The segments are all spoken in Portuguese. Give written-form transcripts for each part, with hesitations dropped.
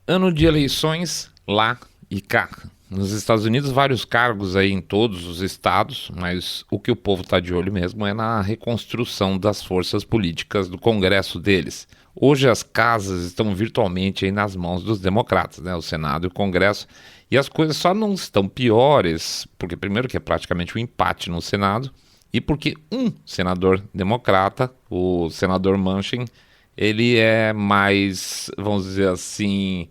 Ano de eleições lá e cá. Nos Estados Unidos, vários cargos aí em todos os estados, mas o que o povo está de olho mesmo é na reconstrução das forças políticas do Congresso deles. Hoje as casas estão virtualmente aí nas mãos dos democratas, né? O Senado e o Congresso. E as coisas só não estão piores, porque primeiro que é praticamente um empate no Senado, e porque um senador democrata, o senador Manchin, ele é mais, vamos dizer assim,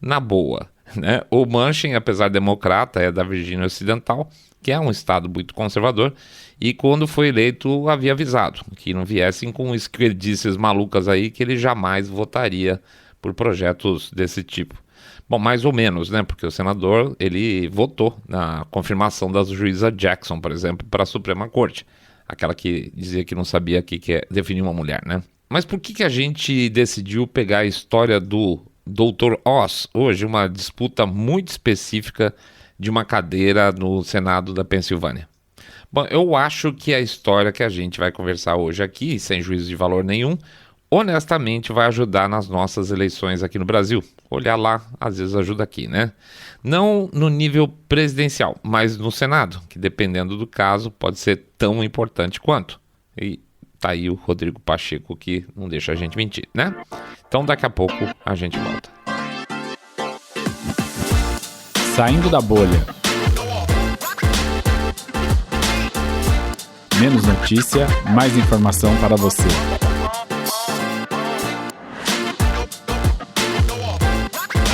na boa, né? O Manchin, apesar de democrata, é da Virgínia Ocidental, que é um estado muito conservador, e quando foi eleito havia avisado que não viessem com esquerdices malucas aí, que ele jamais votaria por projetos desse tipo. Bom, mais ou menos, né? Porque o senador, ele votou na confirmação da juíza Jackson, por exemplo, para a Suprema Corte. Aquela que dizia que não sabia o que é definir uma mulher, né? Mas por que a gente decidiu pegar a história do Dr. Oz hoje, uma disputa muito específica de uma cadeira no Senado da Pensilvânia? Bom, eu acho que a história que a gente vai conversar hoje aqui, sem juízo de valor nenhum, honestamente vai ajudar nas nossas eleições aqui no Brasil. Olhar lá, às vezes ajuda aqui, né? Não no nível presidencial, mas no Senado, que dependendo do caso pode ser tão importante quanto. E tá aí o Rodrigo Pacheco que não deixa a gente mentir, né? Então daqui a pouco a gente volta. Saindo da bolha. Menos notícia, mais informação para você.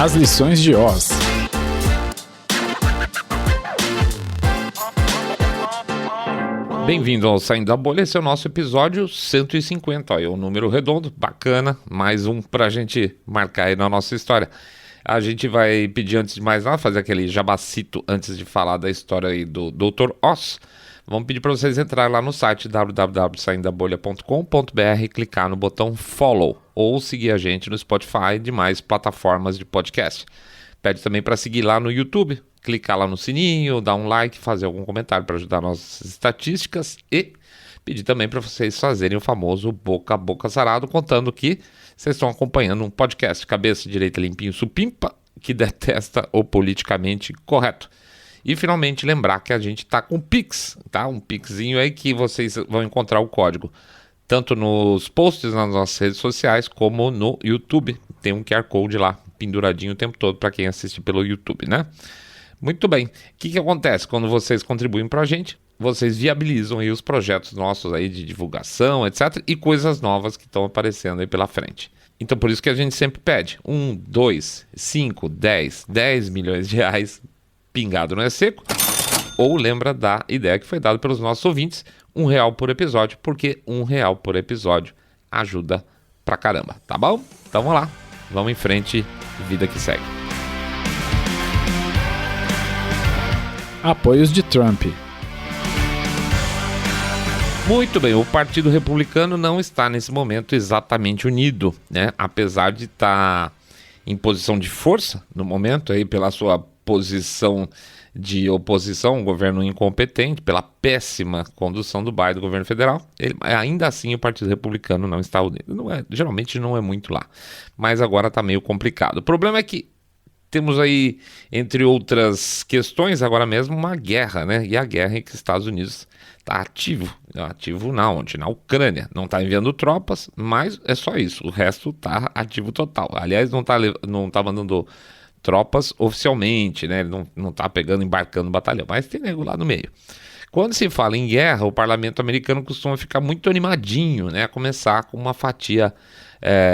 As lições de Oz. Bem-vindo ao Saindo da Bolha, esse é o nosso episódio 150, ó, é um número redondo, bacana, mais um pra gente marcar aí na nossa história. A gente vai pedir, antes de mais nada, fazer aquele jabacito antes de falar da história aí do Dr. Oz. Vamos pedir para vocês entrarem lá no site www.saindabolha.com.br e clicar no botão follow ou seguir a gente no Spotify e demais plataformas de podcast. Pede também para seguir lá no YouTube, clicar lá no sininho, dar um like, fazer algum comentário para ajudar nossas estatísticas e pedir também para vocês fazerem o famoso boca a boca sarado, contando que vocês estão acompanhando um podcast cabeça direita limpinho supimpa que detesta o politicamente correto. E finalmente lembrar que a gente está com o Pix, tá? Um Pixinho aí que vocês vão encontrar o código tanto nos posts nas nossas redes sociais como no YouTube. Tem um QR Code lá penduradinho o tempo todo para quem assiste pelo YouTube, né? Muito bem. O que acontece quando vocês contribuem para a gente? Vocês viabilizam aí os projetos nossos aí de divulgação, etc. E coisas novas que estão aparecendo aí pela frente. Então por isso que a gente sempre pede 1, 2, 5, 10 milhões de reais pingado não é seco, ou lembra da ideia que foi dada pelos nossos ouvintes, R$1 por episódio, porque R$1 por episódio ajuda pra caramba, tá bom? Então vamos lá, vamos em frente, vida que segue. Apoios de Trump. Muito bem, o Partido Republicano não está nesse momento exatamente unido, né? Apesar de estar em posição de força no momento, aí pela sua posição de oposição, um governo incompetente, pela péssima condução do Biden, do governo federal, ainda assim o Partido Republicano não está unido. Geralmente não é muito lá, mas agora está meio complicado. O problema é que temos aí, entre outras questões, agora mesmo uma guerra, né? E a guerra em que os Estados Unidos está ativo na onde? Na Ucrânia. Não está enviando tropas, mas é só isso. O resto está ativo total. Aliás, não tá mandando tropas oficialmente, né? Ele não tá embarcando batalhão, mas tem nego lá no meio. Quando se fala em guerra, o parlamento americano costuma ficar muito animadinho, né? A começar com uma fatia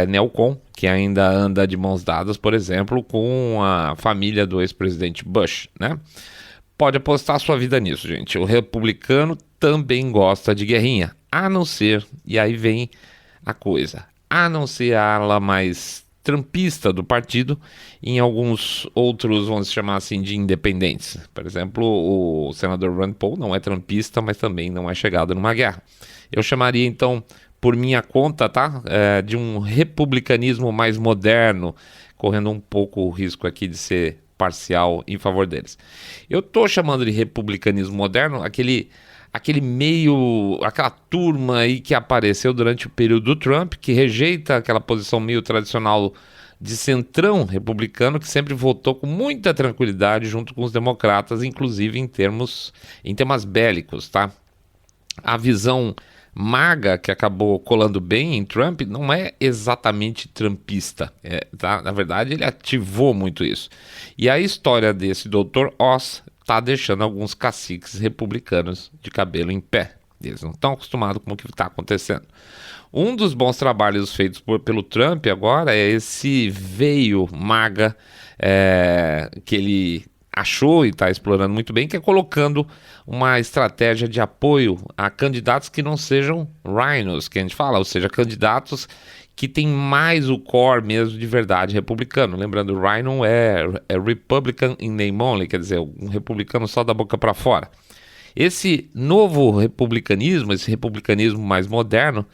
neocon, que ainda anda de mãos dadas, por exemplo, com a família do ex-presidente Bush, né? Pode apostar sua vida nisso, gente. O republicano também gosta de guerrinha, a não ser, e aí vem a coisa, a não ser a ala mais trumpista do partido, em alguns outros, vamos chamar assim, de independentes. Por exemplo, o senador Rand Paul não é trumpista, mas também não é chegado numa guerra. Eu chamaria, então, por minha conta, tá? De um republicanismo mais moderno, correndo um pouco o risco aqui de ser parcial em favor deles. Eu tô chamando de republicanismo moderno aquele aquela turma aí que apareceu durante o período do Trump, que rejeita aquela posição meio tradicional de centrão republicano que sempre votou com muita tranquilidade junto com os democratas, inclusive em temas bélicos, tá? A visão MAGA que acabou colando bem em Trump não é exatamente trumpista, tá? Na verdade ele ativou muito isso. E a história desse Dr. Oz está deixando alguns caciques republicanos de cabelo em pé. Eles não estão acostumados com o que está acontecendo. Um dos bons trabalhos feitos pelo Trump agora é esse veio MAGA que ele achou e está explorando muito bem, que é colocando uma estratégia de apoio a candidatos que não sejam rhinos, que a gente fala, ou seja, candidatos que tem mais o core mesmo de verdade republicano. Lembrando, rhino é Republican in name only, quer dizer, um republicano só da boca para fora. Esse novo republicanismo, esse republicanismo mais moderno,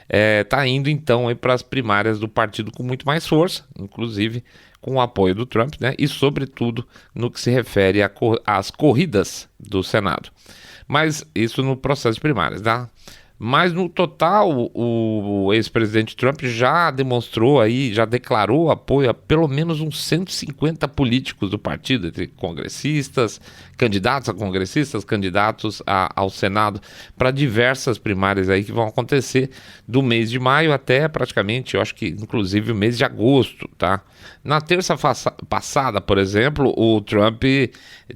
está indo então para as primárias do partido com muito mais força, inclusive com o apoio do Trump, né? E sobretudo no que se refere às corridas do Senado. Mas isso no processo de primárias, tá? Mas no total, o ex-presidente Trump já demonstrou aí, já declarou apoio a pelo menos uns 150 políticos do partido, entre congressistas, candidatos a congressistas, candidatos ao Senado, para diversas primárias aí que vão acontecer do mês de maio até praticamente, eu acho que inclusive o mês de agosto, tá? Na terça passada, por exemplo, o Trump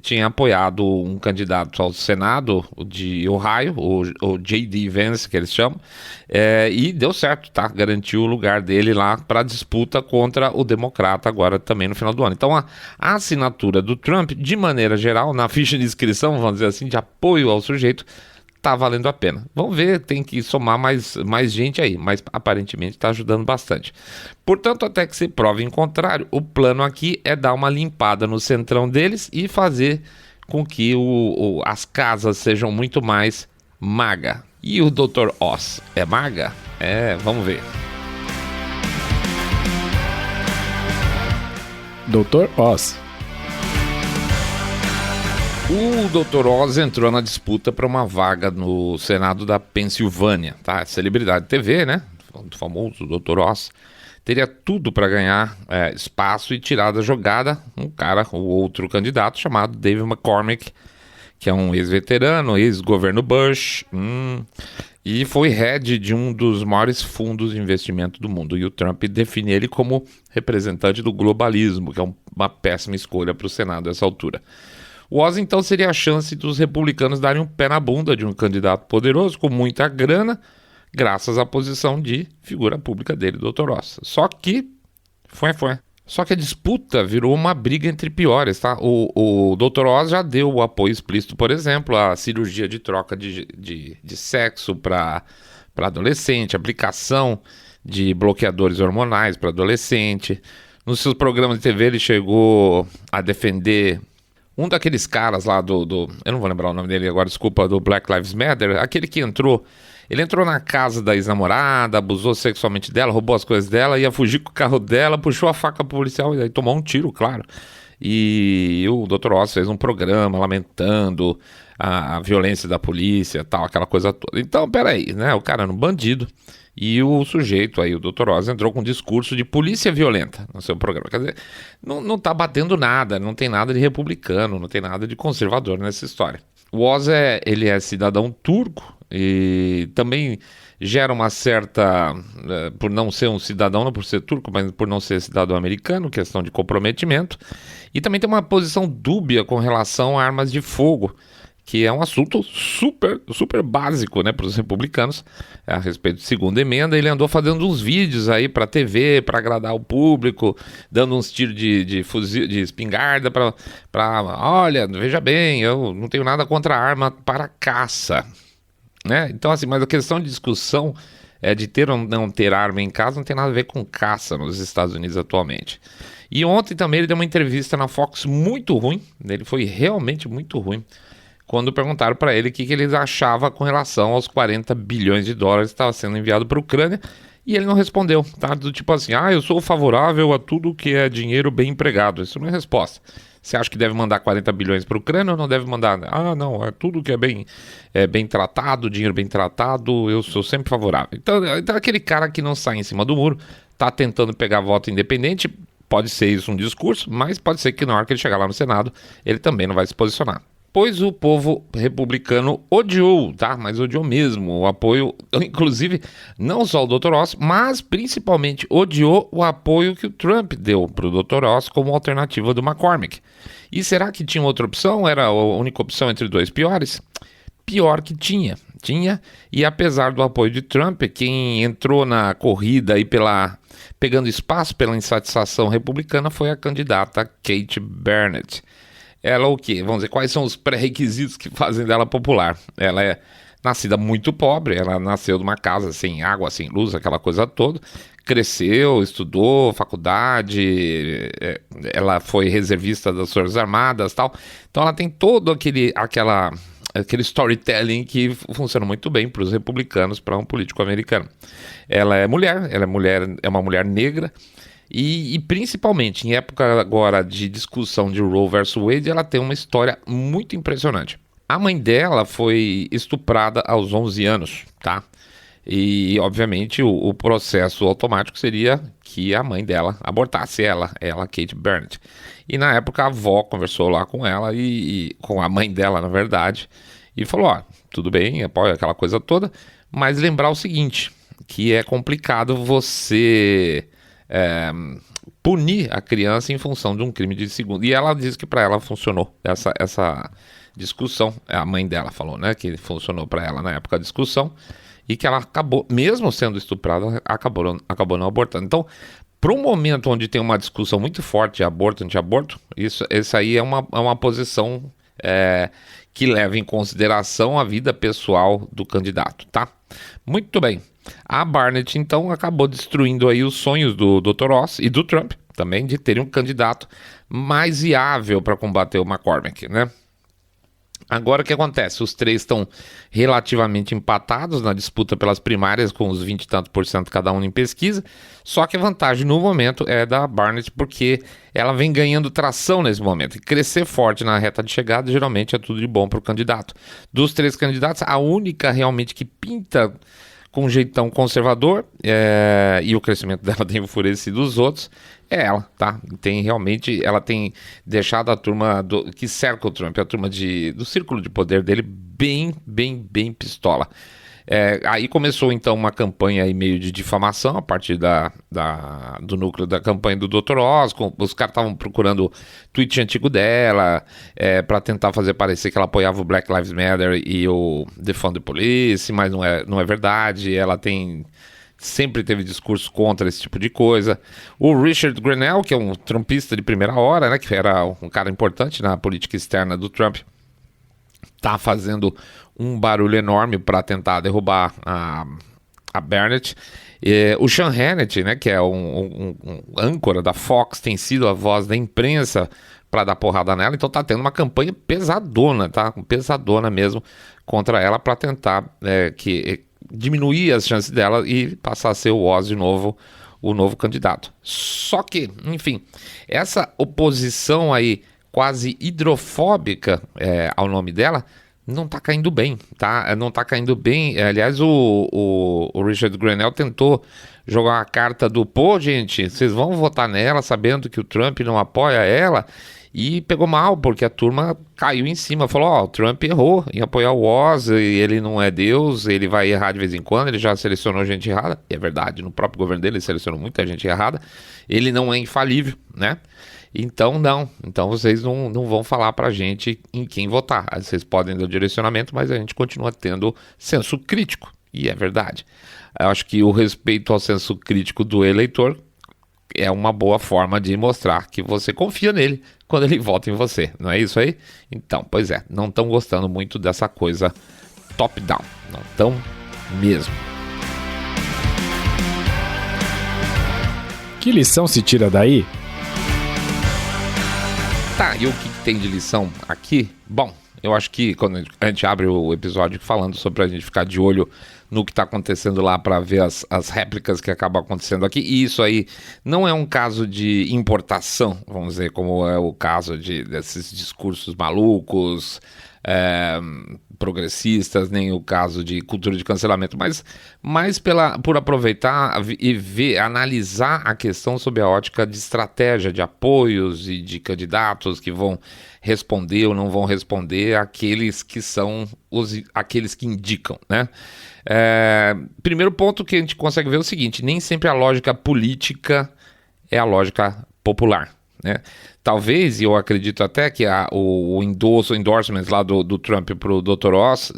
tinha apoiado um candidato ao Senado de Ohio, o J.D. Vance, que eles chamam, e deu certo, tá? Garantiu o lugar dele lá para a disputa contra o democrata agora também no final do ano. Então a assinatura do Trump, de maneira geral, na ficha de inscrição, vamos dizer assim, de apoio ao sujeito, tá valendo a pena. Vamos ver, tem que somar mais gente aí, mas aparentemente está ajudando bastante. Portanto, até que se prove em contrário, o plano aqui é dar uma limpada no centrão deles e fazer com que as casas sejam muito mais MAGA. E o Dr. Oz é MAGA? Vamos ver. Dr. Oz. O Dr. Oz entrou na disputa para uma vaga no Senado da Pensilvânia, tá? Celebridade TV, né? O famoso Dr. Oz. Teria tudo para ganhar espaço e tirar da jogada o outro candidato chamado David McCormick, que é um ex-veterano, ex-governo Bush, e foi head de um dos maiores fundos de investimento do mundo. E o Trump define ele como representante do globalismo, que é uma péssima escolha para o Senado nessa altura. O Oz, então, seria a chance dos republicanos darem um pé na bunda de um candidato poderoso com muita grana, graças à posição de figura pública dele, Dr. Oz. Só que a disputa virou uma briga entre piores, tá? O Dr. Oz já deu o apoio explícito, por exemplo, à cirurgia de troca de sexo para adolescente, aplicação de bloqueadores hormonais para adolescente. Nos seus programas de TV ele chegou a defender um daqueles caras lá eu não vou lembrar o nome dele agora, desculpa, do Black Lives Matter, aquele que ele entrou na casa da ex-namorada, abusou sexualmente dela, roubou as coisas dela, ia fugir com o carro dela, puxou a faca policial e aí tomou um tiro, claro. E o Dr. Oz fez um programa lamentando a violência da polícia, tal, aquela coisa toda. Então, peraí, né? O cara era um bandido e o sujeito aí, o Dr. Oz, entrou com um discurso de polícia violenta no seu programa. Quer dizer, não tá batendo nada, não tem nada de republicano, não tem nada de conservador nessa história. O Oz ele é cidadão turco e também gera uma certa, por não ser um cidadão, não por ser turco, mas por não ser cidadão americano, questão de comprometimento. E também tem uma posição dúbia com relação a armas de fogo, que é um assunto super, super básico, né, para os republicanos, a respeito da segunda emenda. Ele andou fazendo uns vídeos aí para TV, para agradar o público, dando uns tiros de fuzil, de espingarda, para olha, veja bem, eu não tenho nada contra a arma para caça, né? Então, assim, mas a questão de discussão de ter ou não ter arma em casa não tem nada a ver com caça nos Estados Unidos atualmente. E ontem também ele deu uma entrevista na Fox muito ruim, ele foi realmente muito ruim, quando perguntaram para ele o que ele achava com relação aos 40 bilhões de dólares que estava sendo enviado para a Ucrânia, e ele não respondeu, tá? Do tipo assim, eu sou favorável a tudo que é dinheiro bem empregado. Isso não é resposta. Você acha que deve mandar 40 bilhões para a Ucrânia ou não deve mandar? Não, é tudo que é bem tratado, dinheiro bem tratado, eu sou sempre favorável. Então aquele cara que não sai em cima do muro, tá tentando pegar voto independente, Pode ser isso um discurso, mas pode ser que na hora que ele chegar lá no Senado, ele também não vai se posicionar. Pois o povo republicano odiou, tá? Mas odiou mesmo o apoio, inclusive, não só o Dr. Oz, mas principalmente odiou o apoio que o Trump deu para o Dr. Oz como alternativa do McCormick. E será que tinha outra opção? Era a única opção entre dois piores? Pior que tinha, e apesar do apoio de Trump, quem entrou na corrida aí pegando espaço pela insatisfação republicana foi a candidata Kate Barnett. Ela o quê? Vamos dizer, quais são os pré-requisitos que fazem dela popular? Ela é nascida muito pobre, ela nasceu numa casa sem água, sem luz, aquela coisa toda, cresceu, estudou, faculdade, ela foi reservista das Forças Armadas e tal, então ela tem todo aquele storytelling que funciona muito bem para os republicanos, para um político americano. Ela é uma mulher negra, e principalmente em época agora de discussão de Roe vs Wade, ela tem uma história muito impressionante. A mãe dela foi estuprada aos 11 anos, tá? E obviamente o processo automático seria que a mãe dela abortasse ela, Kate Barnett. E na época a avó conversou lá com ela e com a mãe dela, na verdade, e falou, ó, tudo bem, apoia aquela coisa toda, mas lembrar o seguinte, que é complicado você punir a criança em função de um crime de segundo. E ela diz que para ela funcionou essa discussão, a mãe dela falou, né, que funcionou para ela na época da discussão, e que ela acabou, mesmo sendo estuprada, acabou não abortando. Então, para um momento onde tem uma discussão muito forte de aborto, anti-aborto, isso aí é uma posição que leva em consideração a vida pessoal do candidato, tá? Muito bem. A Barnett, então, acabou destruindo aí os sonhos do Dr. Oz e do Trump, também, de terem um candidato mais viável para combater o McCormick, né? Agora o que acontece? Os três estão relativamente empatados na disputa pelas primárias, com os 20 e tanto por cento cada um em pesquisa, só que a vantagem no momento é da Barnett, porque ela vem ganhando tração nesse momento, e crescer forte na reta de chegada geralmente é tudo de bom para o candidato. Dos três candidatos, a única realmente que pinta com um jeitão conservador, e o crescimento dela tem enfurecido os outros, é ela, tá? Ela tem deixado a turma que cerca o Trump, a turma do círculo de poder dele bem pistola. Aí começou então uma campanha aí meio de difamação a partir do núcleo da campanha do Dr. Oz. Os caras estavam procurando tweet antigo dela para tentar fazer parecer que ela apoiava o Black Lives Matter e o Defund the Police, mas não é verdade. Ela sempre teve discurso contra esse tipo de coisa. O Richard Grenell, que é um trumpista de primeira hora, né, que era um cara importante na política externa do Trump, tá fazendo um barulho enorme para tentar derrubar a Barnett. O Sean Hannity, né, que é um âncora da Fox, tem sido a voz da imprensa para dar porrada nela, então tá tendo uma campanha pesadona, tá? Pesadona mesmo contra ela para tentar diminuir as chances dela e passar a ser o Oz de novo, o novo candidato. Só que, enfim, essa oposição aí quase hidrofóbica ao nome dela não tá caindo bem, tá? Não tá caindo bem. Aliás, o Richard Grenell tentou jogar a carta do, gente, vocês vão votar nela sabendo que o Trump não apoia ela, e pegou mal, porque a turma caiu em cima, falou, o Trump errou em apoiar o Oz, ele não é Deus, ele vai errar de vez em quando, ele já selecionou gente errada, e é verdade, no próprio governo dele ele selecionou muita gente errada, ele não é infalível, né? Então vocês não vão falar pra gente em quem votar, vocês podem dar o direcionamento, mas a gente continua tendo senso crítico, e é verdade. Eu acho que o respeito ao senso crítico do eleitor é uma boa forma de mostrar que você confia nele quando ele vota em você, não é isso aí? Então, pois é, não estão gostando muito dessa coisa top-down, não estão mesmo. Que lição se tira daí? Tá, e o que tem de lição aqui? Bom, eu acho que quando a gente abre o episódio falando sobre a gente ficar de olho no que está acontecendo lá para ver as réplicas que acabam acontecendo aqui. E isso aí não é um caso de importação, vamos dizer, como é o caso desses discursos malucos, progressistas, nem o caso de cultura de cancelamento, mas por aproveitar e analisar a questão sob a ótica de estratégia, de apoios e de candidatos que vão responder ou não vão responder àqueles que são aqueles que indicam, né? Primeiro ponto que a gente consegue ver é o seguinte: nem sempre a lógica política é a lógica popular, né? Talvez, e eu acredito até que o endorsement lá do Trump para o Dr. Oz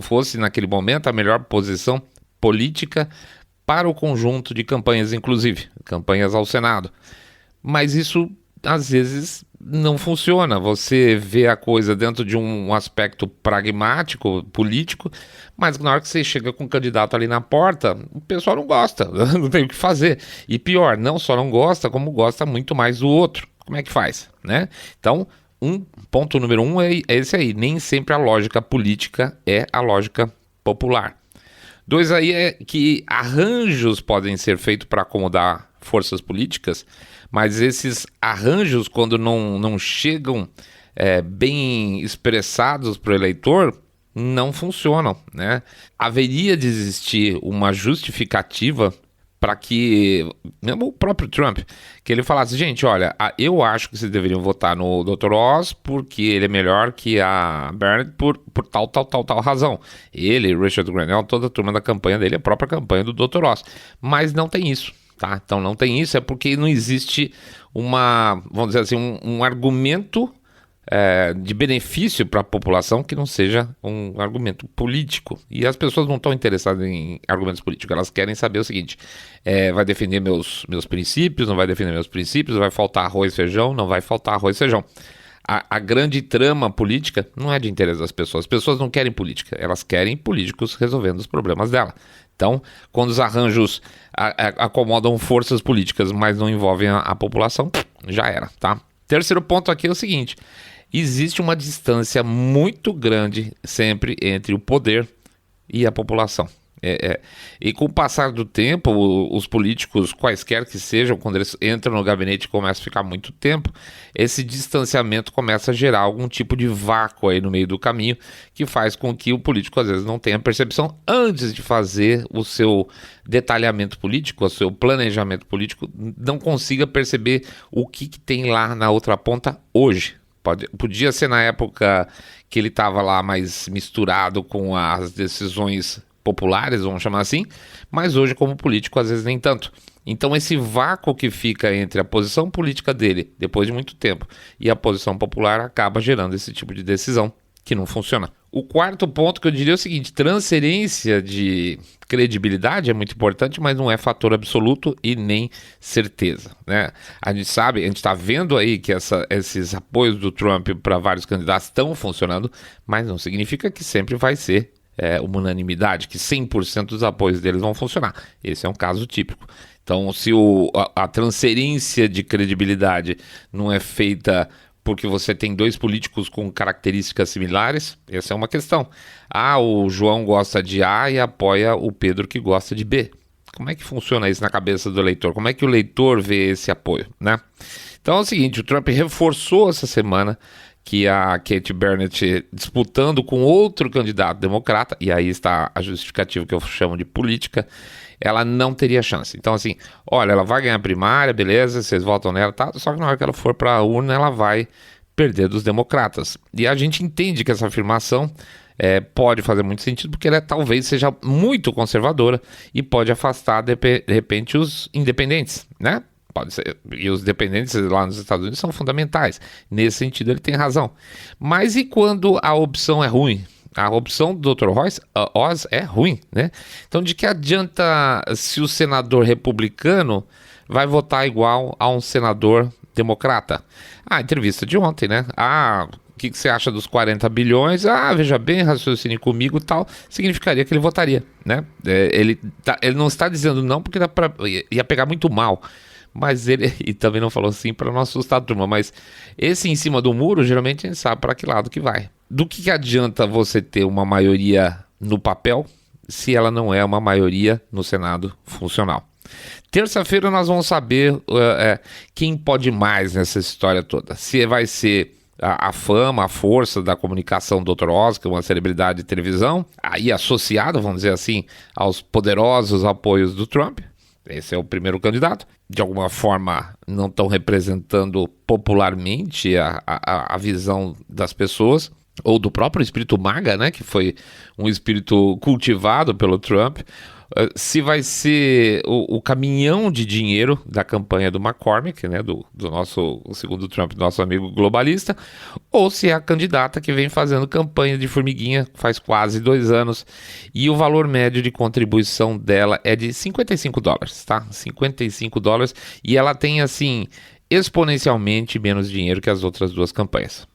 fosse naquele momento a melhor posição política para o conjunto de campanhas, inclusive campanhas ao Senado. Mas isso às vezes não funciona. Você vê a coisa dentro de um aspecto pragmático, político, mas na hora que você chega com o candidato ali na porta, o pessoal não gosta, não tem o que fazer. E pior, não só não gosta, como gosta muito mais do outro. Como é que faz, né? Então, ponto número 1 é esse aí. Nem sempre a lógica política é a lógica popular. 2 aí é que arranjos podem ser feitos para acomodar forças políticas, mas esses arranjos, quando não chegam bem expressados para o eleitor, não funcionam, né? Haveria de existir uma justificativa para que, mesmo o próprio Trump, que ele falasse: gente, olha, eu acho que vocês deveriam votar no Dr. Oz porque ele é melhor que a Barrett por tal razão. Ele, Richard Grenell, toda a turma da campanha dele, a própria campanha do Dr. Oz. Mas não tem isso, tá? Então não tem isso, é porque não existe vamos dizer assim, um argumento de benefício para a população que não seja um argumento político. E as pessoas não estão interessadas em argumentos políticos, elas querem saber o seguinte: vai defender meus princípios, não vai defender meus princípios, vai faltar arroz e feijão, não vai faltar arroz e feijão. A grande trama política não é de interesse das pessoas. As pessoas não querem política, elas querem políticos resolvendo os problemas dela. Então, quando os arranjos acomodam forças políticas, mas não envolvem a população, já era, tá? Terceiro ponto aqui é o seguinte: existe uma distância muito grande sempre entre o poder e a população. E com o passar do tempo, os políticos, quaisquer que sejam, quando eles entram no gabinete e começam a ficar muito tempo, esse distanciamento começa a gerar algum tipo de vácuo aí no meio do caminho, que faz com que o político às vezes não tenha percepção, antes de fazer o seu detalhamento político, o seu planejamento político, não consiga perceber o que tem lá na outra ponta hoje. Podia ser na época que ele estava lá mais misturado com as decisões populares, vamos chamar assim, mas hoje como político às vezes nem tanto. Então esse vácuo que fica entre a posição política dele, depois de muito tempo, e a posição popular acaba gerando esse tipo de decisão que não funciona. O quarto ponto que eu diria é o seguinte: transferência de credibilidade é muito importante, mas não é fator absoluto e nem certeza, né? A gente sabe, a gente está vendo aí que esses apoios do Trump para vários candidatos estão funcionando, mas não significa que sempre vai ser uma unanimidade, que 100% dos apoios deles vão funcionar. Esse é um caso típico. Então, se a transferência de credibilidade não é feita porque você tem dois políticos com características similares, essa é uma questão. O João gosta de A e apoia o Pedro que gosta de B. Como é que funciona isso na cabeça do eleitor? Como é que o eleitor vê esse apoio, né? Então é o seguinte: o Trump reforçou essa semana que a Kate Barnett, disputando com outro candidato democrata, e aí está a justificativa que eu chamo de política, ela não teria chance. Então assim, olha, ela vai ganhar a primária, beleza, vocês votam nela, tá? Só que na hora que ela for para a urna, ela vai perder dos democratas. E a gente entende que essa afirmação pode fazer muito sentido, porque ela talvez seja muito conservadora e pode afastar, de repente, os independentes, né? Pode ser. E os dependentes lá nos Estados Unidos são fundamentais. Nesse sentido, ele tem razão. Mas e quando a opção é ruim? A opção do Dr. Oz é ruim, né? Então, de que adianta se o senador republicano vai votar igual a um senador democrata? A entrevista de ontem, né? O que você acha dos 40 bilhões? Veja bem, raciocine comigo e tal. Significaria que ele votaria, né? Ele não está dizendo não porque ia pegar muito mal. Mas ele, e também não falou assim para não assustar a turma, mas esse em cima do muro, geralmente a gente sabe para que lado que vai. Do que adianta você ter uma maioria no papel, se ela não é uma maioria no Senado funcional. Terça-feira nós vamos saber quem pode mais nessa história toda. Se vai ser a fama, a força da comunicação do Dr. Oz, que é uma celebridade de televisão, aí associado, vamos dizer assim, aos poderosos apoios do Trump. Esse é o primeiro candidato. De alguma forma, não estão representando popularmente a visão das pessoas, ou do próprio espírito MAGA, né, que foi um espírito cultivado pelo Trump. Se vai ser o caminhão de dinheiro da campanha do McCormick, né, do nosso, segundo Trump, nosso amigo globalista, ou se é a candidata que vem fazendo campanha de formiguinha faz quase 2 anos, e o valor médio de contribuição dela é de $55, tá? $55, e ela tem, assim, exponencialmente menos dinheiro que as outras 2 campanhas.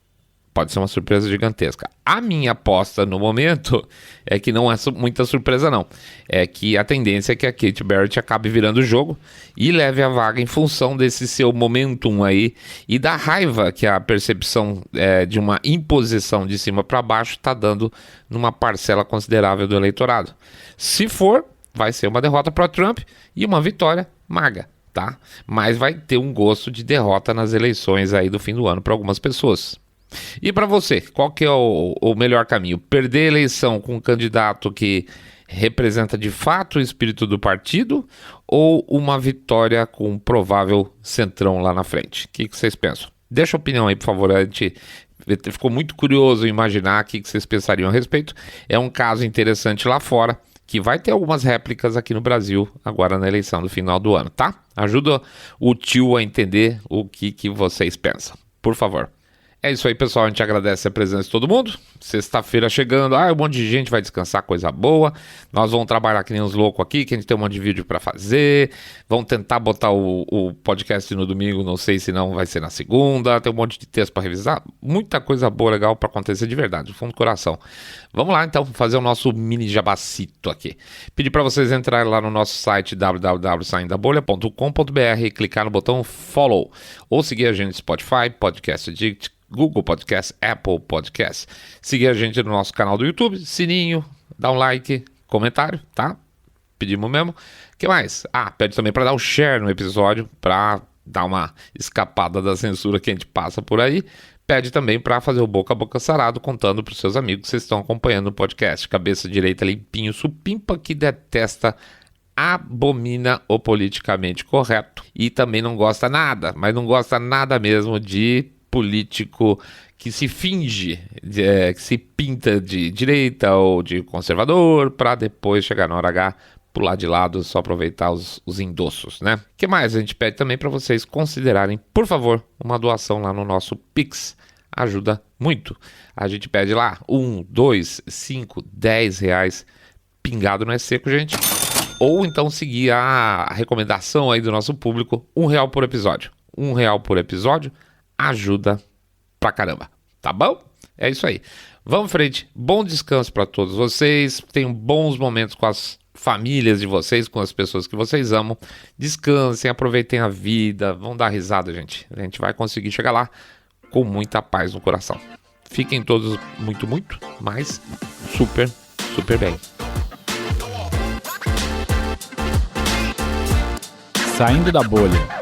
Pode ser uma surpresa gigantesca. A minha aposta no momento é que não é muita surpresa não. É que a tendência é que a Kate Barrett acabe virando o jogo e leve a vaga em função desse seu momentum aí e da raiva que a percepção de uma imposição de cima para baixo está dando numa parcela considerável do eleitorado. Se for, vai ser uma derrota para Trump e uma vitória MAGA, tá? Mas vai ter um gosto de derrota nas eleições aí do fim do ano para algumas pessoas. E para você, qual que é o melhor caminho? Perder a eleição com um candidato que representa de fato o espírito do partido ou uma vitória com um provável centrão lá na frente? O que vocês pensam? Deixa a opinião aí, por favor. A gente ficou muito curioso em imaginar o que vocês pensariam a respeito. É um caso interessante lá fora, que vai ter algumas réplicas aqui no Brasil agora na eleição do final do ano, tá? Ajuda o tio a entender o que vocês pensam, por favor. É isso aí, pessoal, a gente agradece a presença de todo mundo. Sexta-feira chegando, um monte de gente vai descansar, coisa boa. Nós vamos trabalhar que nem uns loucos aqui, que a gente tem um monte de vídeo para fazer. Vamos tentar botar o podcast no domingo, não sei se não vai ser na segunda. Tem um monte de texto para revisar. Muita coisa boa, legal para acontecer de verdade, do fundo do coração. Vamos lá, então, fazer o nosso mini jabacito aqui. Pedir para vocês entrarem lá no nosso site www.saindabolha.com.br e clicar no botão follow. Ou seguir a gente no Spotify, Podcast Addict, Google Podcast, Apple Podcast. Seguir a gente no nosso canal do YouTube, sininho, dá um like, comentário, tá? Pedimos mesmo. O que mais? Pede também para dar um share no episódio, para dar uma escapada da censura que a gente passa por aí. Pede também para fazer o boca a boca sarado, contando para os seus amigos que vocês estão acompanhando o podcast. Cabeça direita limpinho, supimpa, que detesta, abomina o politicamente correto. E também não gosta nada, mas não gosta nada mesmo de político que se finge, que se pinta de direita ou de conservador, para depois chegar na hora H, pular de lado, só aproveitar os endossos, né? O que mais? A gente pede também para vocês considerarem, por favor, uma doação lá no nosso Pix. Ajuda muito. A gente pede lá 1, 2, 5, 10 reais. Pingado não é seco, gente. Ou então seguir a recomendação aí do nosso público, R$1 por episódio. R$1 por episódio ajuda pra caramba, tá bom? É isso aí. Vamos em frente. Bom descanso para todos vocês. Tenham bons momentos com as famílias de vocês, com as pessoas que vocês amam. Descansem, aproveitem a vida. Vão dar risada, gente. A gente vai conseguir chegar lá com muita paz no coração. Fiquem todos muito, mas super, super bem. Saindo da bolha.